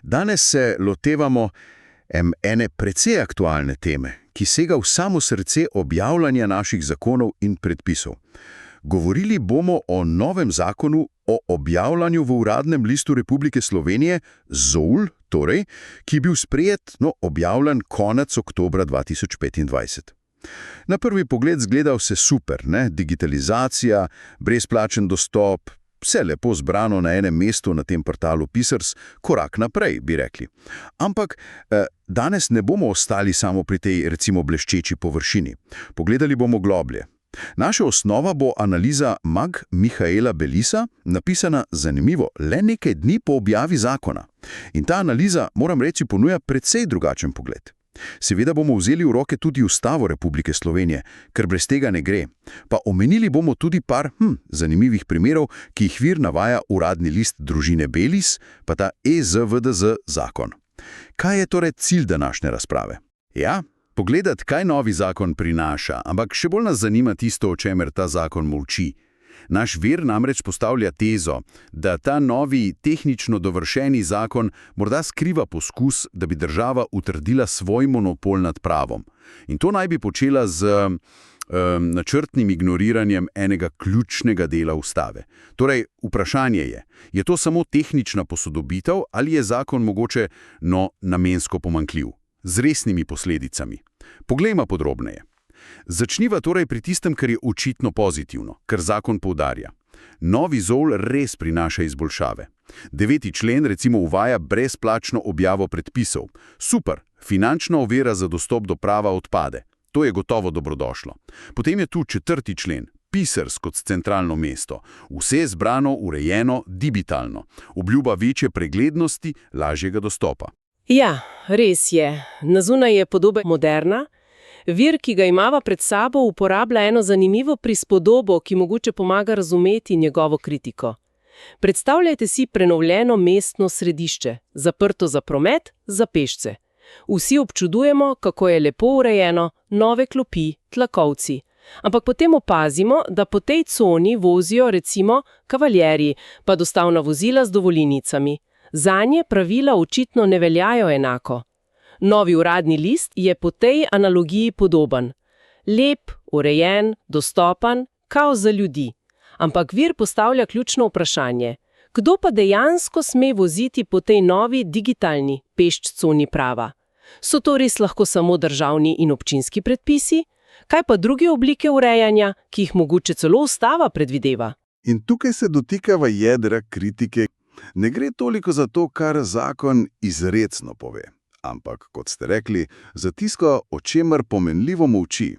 Danes se lotevamo ene precej aktualne teme, ki sega v samo srce objavljanja naših zakonov in predpisov. Govorili bomo o novem zakonu o objavljanju v Uradnem listu Republike Slovenije, ZOUL, torej, ki je bil sprejet, objavljen konec oktobra 2025. Na prvi pogled zgleda vse super, ne? Digitalizacija, brezplačen dostop, vse lepo zbrano na enem mestu na tem portalu Pisars, korak naprej, bi rekli. Ampak danes ne bomo ostali samo pri tej, recimo, bleščeči površini. Pogledali bomo globlje. Naša osnova bo analiza mag. Mihaela Belisa, napisana, zanimivo, le nekaj dni po objavi zakona. In ta analiza, moram reči, ponuja precej drugačen pogled. Seveda bomo vzeli v roke tudi Ustavo Republike Slovenije, ker brez tega ne gre. Pa omenili bomo tudi par zanimivih primerov, ki jih vir navaja Uradni list družine Belis, pa ta EZVDZ zakon. Kaj je torej cilj današnje razprave? Ja, pogledati, kaj novi zakon prinaša, ampak še bolj nas zanima tisto, o čemer ta zakon molči. Naš vir namreč postavlja tezo, da ta novi tehnično dovršeni zakon morda skriva poskus, da bi država utrdila svoj monopol nad pravom. In to naj bi počela z načrtnim ignoriranjem enega ključnega dela ustave. Torej, vprašanje je to samo tehnična posodobitev ali je zakon mogoče namensko pomanjkljiv, z resnimi posledicami? Poglejmo podrobneje. Začniva torej pri tistem, kar je očitno pozitivno, kar zakon poudarja. Novi ZOUL res prinaša izboljšave. 9. člen recimo uvaja brezplačno objavo predpisov. Super, finančna ovira za dostop do prava odpade. To je gotovo dobrodošlo. Potem je tu 4. člen, Pisars kot centralno mesto. Vse je zbrano, urejeno, digitalno. Obljuba večje preglednosti, lažjega dostopa. Ja, res je. Na zunaj je podoba moderna. Vir, ki ga imava pred sabo, uporablja eno zanimivo prispodobo, ki mogoče pomaga razumeti njegovo kritiko. Predstavljajte si prenovljeno mestno središče, zaprto za promet, za pešce. Vsi občudujemo, kako je lepo urejeno, nove klopi, tlakovci. Ampak potem opazimo, da po tej coni vozijo recimo kavaljerji, pa dostavna vozila z dovolilnicami. Zanje pravila očitno ne veljajo enako. Novi Uradni list je po tej analogiji podoben. Lep, urejen, dostopen, kao za ljudi. Ampak vir postavlja ključno vprašanje. Kdo pa dejansko sme voziti po tej novi digitalni pešč-coni prava? So to res lahko samo državni in občinski predpisi? Kaj pa druge oblike urejanja, ki jih mogoče celo ustava predvideva? In tukaj se dotikava jedra kritike. Ne gre toliko za to, kar zakon izrecno pove. Ampak, kot ste rekli, zatiska, o čemer pomenljivo molči.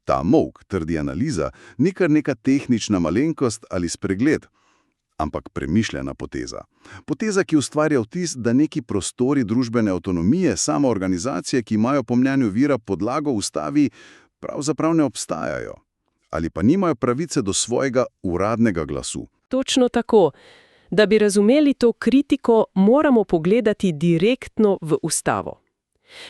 Ta molk, trdi analiza, ni kar neka tehnična malenkost ali spregled, ampak premišljena poteza. Poteza, ki ustvarja vtis, da neki prostori družbene avtonomije, samoorganizacije, ki imajo po mnenju vira podlago v ustavi, pravzaprav ne obstajajo. Ali pa nimajo pravice do svojega uradnega glasu. Točno tako. Da bi razumeli to kritiko, moramo pogledati direktno v ustavo.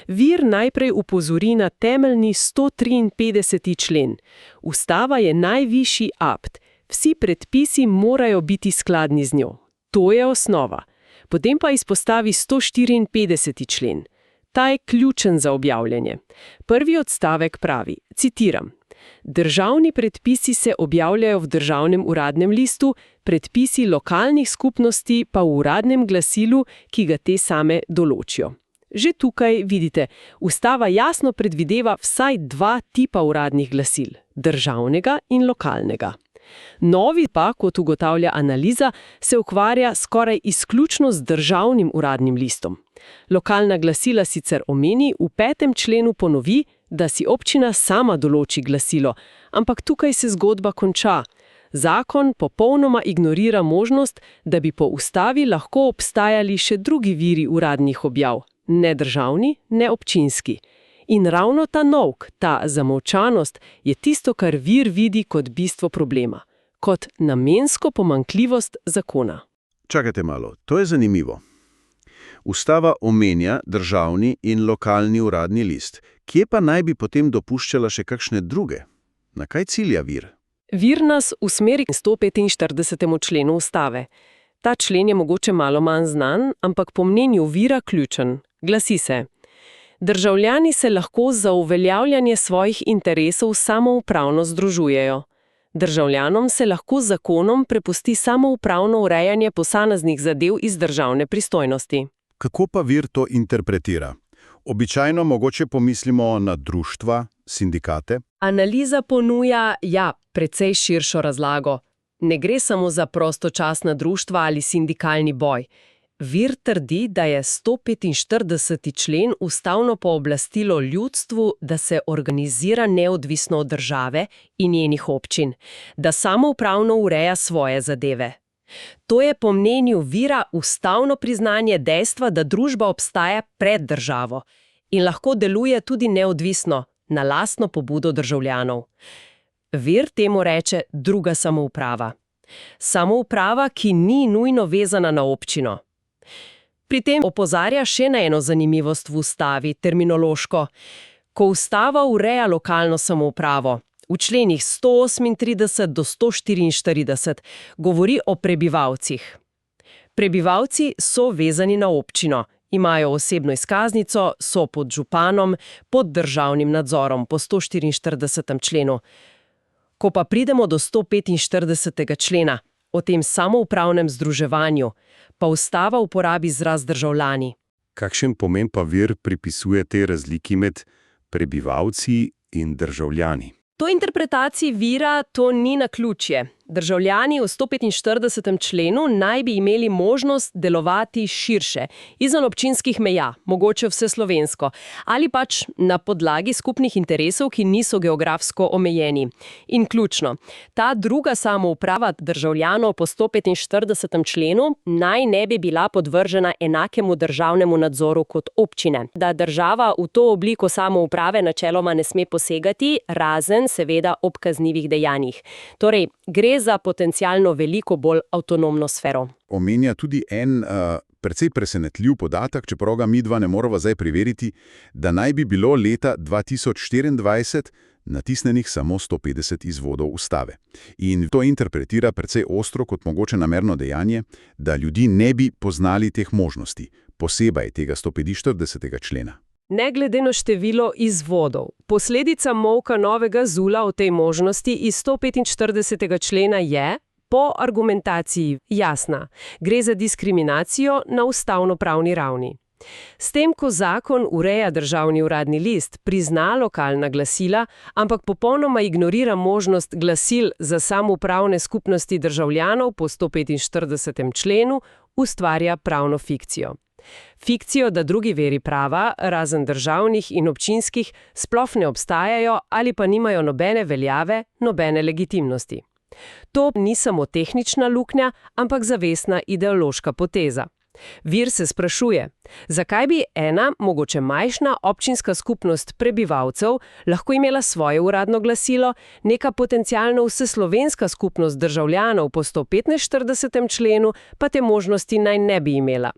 Vir najprej upozori na temeljni 153. člen. Ustava je najvišji akt. Vsi predpisi morajo biti skladni z njo. To je osnova. Potem pa izpostavi 154. člen. Ta je ključen za objavljanje. Prvi odstavek pravi, citiram: Državni predpisi se objavljajo v Državnem uradnem listu, predpisi lokalnih skupnosti pa v uradnem glasilu, ki ga te same določijo. Že tukaj, vidite, ustava jasno predvideva vsaj dva tipa uradnih glasil, državnega in lokalnega. Novi pa, kot ugotavlja analiza, se ukvarja skoraj izključno z Državnim uradnim listom. Lokalna glasila sicer omeni, v 5. členu ponovi, da si občina sama določi glasilo, ampak tukaj se zgodba konča. Zakon popolnoma ignorira možnost, da bi po ustavi lahko obstajali še drugi viri uradnih objav, ne državni, ne občinski. In ravno ta novk, ta zamolčanost, je tisto, kar vir vidi kot bistvo problema, kot namensko pomanjkljivost zakona. Čakajte malo, to je zanimivo. Ustava omenja državni in lokalni uradni list. Kje pa naj bi potem dopuščala še kakšne druge? Na kaj cilja vir? Vir nas usmeri k 145. členu ustave. Ta člen je mogoče malo manj znan, ampak po mnenju Vira ključen. Glasi se: državljani se lahko za uveljavljanje svojih interesov samoupravno združujejo. Državljanom se lahko z zakonom prepusti samoupravno urejanje posameznih zadev iz državne pristojnosti. Kako pa Vir to interpretira? Običajno mogoče pomislimo na društva, sindikate. Analiza ponuja, precej širšo razlago. Ne gre samo za prostočasna društva ali sindikalni boj. Vir trdi, da je 145. člen ustavno pooblastilo ljudstvu, da se organizira neodvisno od države in njenih občin, da samoupravno ureja svoje zadeve. To je po mnenju Vira ustavno priznanje dejstva, da družba obstaja pred državo in lahko deluje tudi neodvisno, na lastno pobudo državljanov. Vir temu reče druga samouprava. Samouprava, ki ni nujno vezana na občino. Pri tem opozarja še na eno zanimivost v ustavi, terminološko. Ko ustava ureja lokalno samoupravo, v členih 138 do 144 govori o prebivalcih. Prebivalci so vezani na občino, imajo osebno izkaznico, so pod županom, pod državnim nadzorom po 144. členu. Ko pa pridemo do 145. člena, o tem samoupravnem združevanju, pa ustava uporabi izraz državljani. Kakšen pomen pa Vir pripisuje tej razliki med prebivalci in državljani? To interpretaciji Vira to ni naključje. Državljani v 145. členu naj bi imeli možnost delovati širše, izven občinskih meja, mogoče vseslovensko, ali pač na podlagi skupnih interesov, ki niso geografsko omejeni. In ključno, ta druga samouprava državljanov po 145. členu naj ne bi bila podvržena enakemu državnemu nadzoru kot občine. Da država v to obliko samouprave načeloma ne sme posegati, razen seveda ob kaznivih dejanjih. Torej, gre za potencialno veliko bolj avtonomno sfero. Omenja tudi en precej presenetljiv podatek, čeprav ga midva ne morava zdaj preveriti, da naj bi bilo leta 2024 natisnenih samo 150 izvodov ustave. In to interpretira precej ostro kot mogoče namerno dejanje, da ljudi ne bi poznali teh možnosti, posebej tega 145. člena. Ne glede na število izvodov. Posledica molka novega ZUL-a o tej možnosti iz 145. člena je, po argumentaciji, jasna. Gre za diskriminacijo na ustavnopravni ravni. S tem, ko zakon ureja državni uradni list, prizna lokalna glasila, ampak popolnoma ignorira možnost glasil za samoupravne skupnosti državljanov po 145. členu, ustvarja pravno fikcijo. Fikcijo, da drugi veri prava, razen državnih in občinskih, sploh ne obstajajo ali pa nimajo nobene veljave, nobene legitimnosti. To ni samo tehnična luknja, ampak zavestna ideološka poteza. Vir se sprašuje, zakaj bi ena, mogoče majhna občinska skupnost prebivalcev lahko imela svoje uradno glasilo, neka potencialno vseslovenska skupnost državljanov po 145. členu pa te možnosti naj ne bi imela.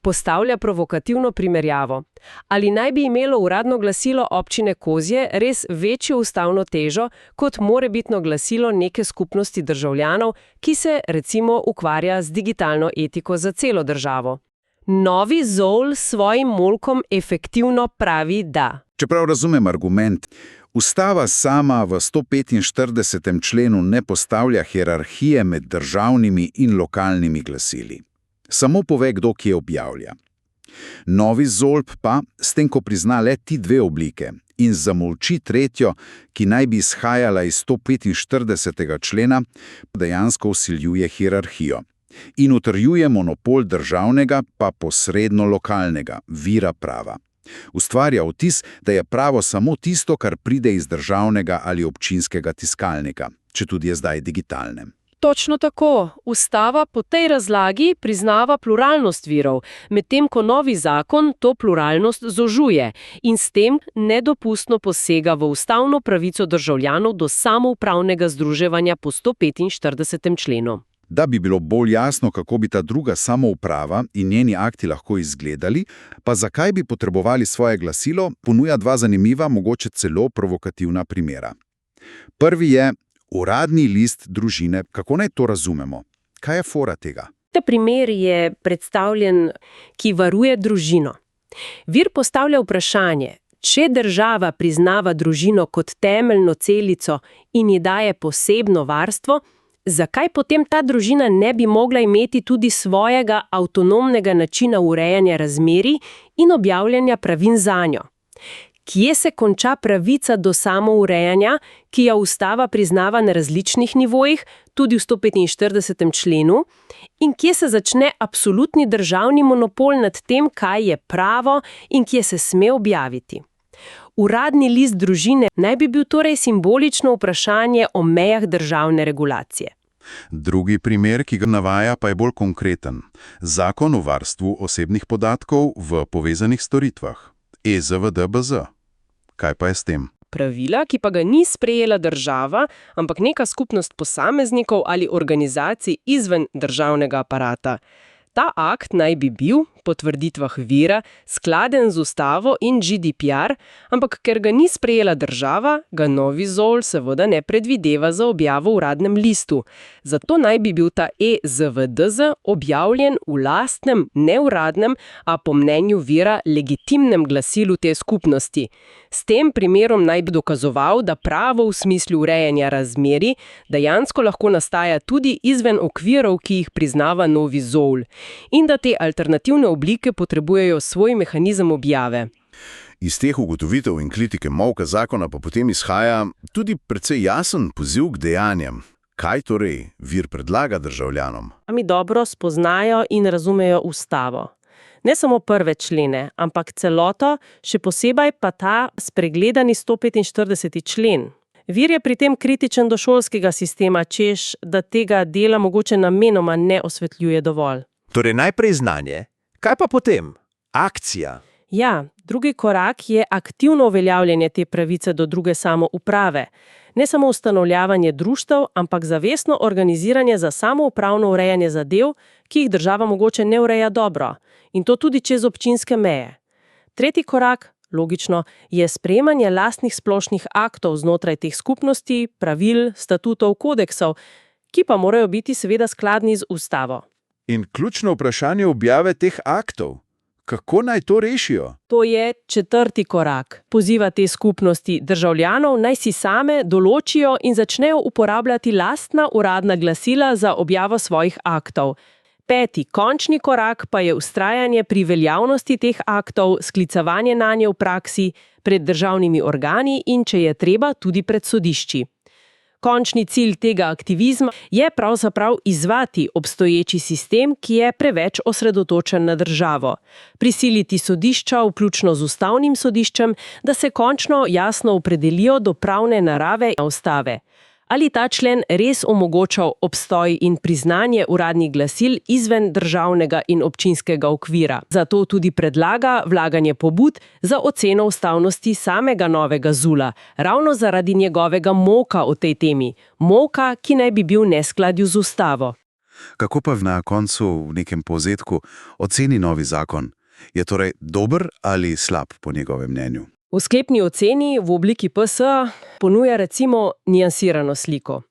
Postavlja provokativno primerjavo. Ali naj bi imelo uradno glasilo občine Kozje res večjo ustavno težo kot morebitno glasilo neke skupnosti državljanov, ki se recimo ukvarja z digitalno etiko za celo državo? Novi ZOL s svojim molkom efektivno pravi da. Čeprav razumem argument, ustava sama v 145. členu ne postavlja hierarhije med državnimi in lokalnimi glasili. Samo pove, kdo kje objavlja. Novi ZOLP pa, s tem, ko prizna le ti dve oblike in zamolči tretjo, ki naj bi izhajala iz 145. člena, dejansko vsiljuje hierarhijo in utrjuje monopol državnega, pa posredno lokalnega, vira prava. Ustvarja vtis, da je pravo samo tisto, kar pride iz državnega ali občinskega tiskalnika, četudi je zdaj digitalne. Točno tako. Ustava po tej razlagi priznava pluralnost virov, medtem ko novi zakon to pluralnost zožuje in s tem nedopustno posega v ustavno pravico državljanov do samoupravnega združevanja po 145. členu. Da bi bilo bolj jasno, kako bi ta druga samouprava in njeni akti lahko izgledali, pa zakaj bi potrebovali svoje glasilo, ponuja dva zanimiva, mogoče celo provokativna primera. Prvi je uradni list družine. Kako naj to razumemo? Kaj je fora tega? Ta primer je predstavljen, ki varuje družino. Vir postavlja vprašanje, če država priznava družino kot temeljno celico in ji daje posebno varstvo, zakaj potem ta družina ne bi mogla imeti tudi svojega avtonomnega načina urejanja razmerij in objavljanja pravil zanjo? Kje se konča pravica do samourejanja, ki jo ustava priznava na različnih nivojih, tudi v 145. členu, in kje se začne absolutni državni monopol nad tem, kaj je pravo in kje se sme objaviti? Uradni list družine naj bi bil torej simbolično vprašanje o mejah državne regulacije. Drugi primer, ki ga navaja, pa je bolj konkreten. Zakon o varstvu osebnih podatkov v povezanih storitvah. EZVDBZ. Kaj pa je s tem? Pravila, ki pa ga ni sprejela država, ampak neka skupnost posameznikov ali organizacij izven državnega aparata. Ta akt naj bi bil, po tvrditvah Vira, skladen z ustavo in GDPR, ampak ker ga ni sprejela država, ga novi ZOL seveda ne predvideva za objavo v uradnem listu. Zato naj bi bil ta EZVDZ objavljen v lastnem, neuradnem, a po mnenju Vira legitimnem glasilu te skupnosti. S tem primerom naj bi dokazoval, da pravo v smislu urejanja razmerij dejansko lahko nastaja tudi izven okvirov, ki jih priznava novi ZOL, in da te alternativne oblike potrebujejo svoj mehanizem objave. Iz teh ugotovitev in kritike molka zakona pa potem izhaja tudi precej jasen poziv k dejanjem. Kaj torej Vir predlaga državljanom? Mi dobro spoznajo in razumejo ustavo. Ne samo prve člene, ampak celoto, še posebej pa ta spregledani 145. člen. Vir je pri tem kritičen do šolskega sistema, češ, da tega dela mogoče namenoma ne osvetljuje dovolj. Torej najprej znanje, kaj pa potem? Akcija. Ja, drugi korak je aktivno uveljavljanje te pravice do druge samouprave. Ne samo ustanovljavanje društev, ampak zavestno organiziranje za samoupravno urejanje zadev, ki jih država mogoče ne ureja dobro, in to tudi čez občinske meje. Tretji korak, logično, je sprejemanje lastnih splošnih aktov znotraj teh skupnosti, pravil, statutov, kodeksov, ki pa morajo biti seveda skladni z ustavo. In ključno vprašanje objave teh aktov. Kako naj to rešijo? To je četrti korak. Poziva te skupnosti državljanov naj si same določijo in začnejo uporabljati lastna uradna glasila za objavo svojih aktov. Peti, končni korak pa je vztrajanje pri veljavnosti teh aktov, sklicevanje nanje v praksi, pred državnimi organi in, če je treba, tudi pred sodišči. Končni cilj tega aktivizma je pravzaprav izzvati obstoječi sistem, ki je preveč osredotočen na državo. Prisiliti sodišča, vključno z ustavnim sodiščem, da se končno jasno opredelijo do pravne narave ustave. Ali ta člen res omogoča obstoj in priznanje uradnih glasil izven državnega in občinskega okvira. Zato tudi predlaga vlaganje pobud za oceno ustavnosti samega novega ZUL-a, ravno zaradi njegovega molka o tej temi. Molka, ki naj bi bil v neskladju z ustavo. Kako pa na koncu v nekem povzetku oceni novi zakon? Je torej dober ali slab po njegovem mnenju? V sklepni oceni v obliki PS ponuja recimo niansirano sliko.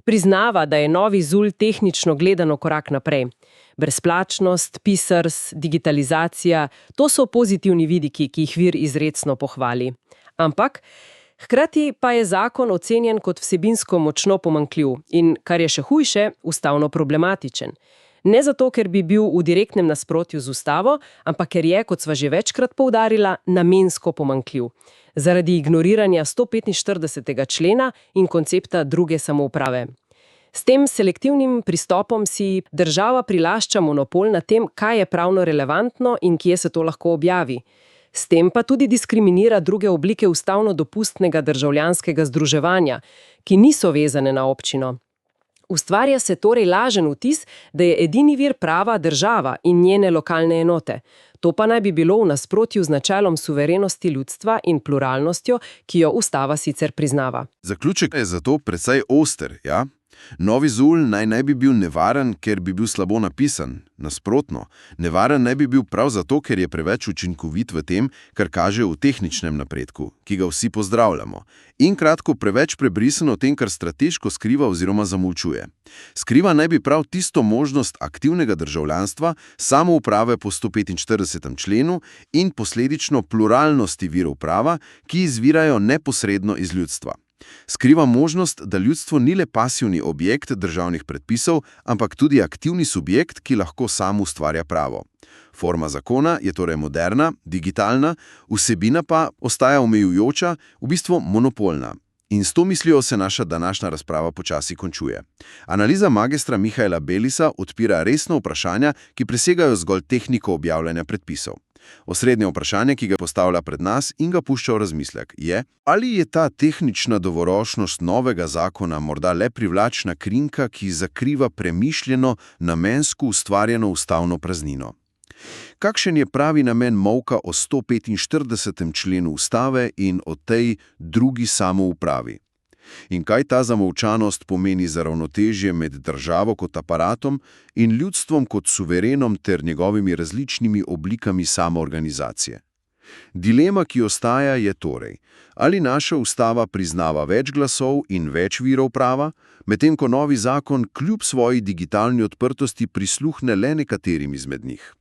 Priznava, da je novi ZUL tehnično gledano korak naprej. Brezplačnost, PISRS, digitalizacija, to so pozitivni vidiki, ki jih Vir izrecno pohvali. Ampak hkrati pa je zakon ocenjen kot vsebinsko močno pomanjkljiv in, kar je še hujše, ustavno problematičen. Ne zato, ker bi bil v direktnem nasprotju z ustavo, ampak ker je, kot sva že večkrat poudarila, namensko pomanjkljiv. Zaradi ignoriranja 145. člena in koncepta druge samouprave. S tem selektivnim pristopom si država prilašča monopol na tem, kaj je pravno relevantno in kje se to lahko objavi. S tem pa tudi diskriminira druge oblike ustavno dopustnega državljanskega združevanja, ki niso vezane na občino. Ustvarja se torej lažen vtis, da je edini vir prava država in njene lokalne enote. To pa naj bi bilo v nasprotju z načelom suverenosti ljudstva in pluralnostjo, ki jo ustava sicer priznava. Zaključek je zato precej oster, ja? Novi ZUL naj bi bil nevaren, ker bi bil slabo napisan. Nasprotno, nevaren naj bi bil prav zato, ker je preveč učinkovit v tem, kar kaže v tehničnem napredku, ki ga vsi pozdravljamo. In kratko, preveč prebrisen o tem, kar strateško skriva oziroma zamolčuje. Skriva naj bi prav tisto možnost aktivnega državljanstva, samouprave po 145. členu in posledično pluralnosti virov prava, ki izvirajo neposredno iz ljudstva. Skriva možnost, da ljudstvo ni le pasivni objekt državnih predpisov, ampak tudi aktivni subjekt, ki lahko sam ustvarja pravo. Forma zakona je torej moderna, digitalna, vsebina pa ostaja omejujoča, v bistvu monopolna. In s to mislijo se naša današnja razprava počasi končuje. Analiza magistra Mihaela Belisa odpira resna vprašanja, ki presegajo zgolj tehniko objavljanja predpisov. Osrednje vprašanje, ki ga postavlja pred nas in ga pušča v razmislek, je, ali je ta tehnična dovoročnost novega zakona morda le privlačna krinka, ki zakriva premišljeno, namensko ustvarjeno ustavno praznino. Kakšen je pravi namen molka o 145. členu ustave in o tej drugi samoupravi? In kaj ta zamolčanost pomeni za ravnotežje med državo kot aparatom in ljudstvom kot suverenom ter njegovimi različnimi oblikami samoorganizacije? Dilema, ki ostaja, je torej, ali naša ustava priznava več glasov in več virov prava, medtem ko novi zakon kljub svoji digitalni odprtosti prisluhne le nekaterim izmed njih.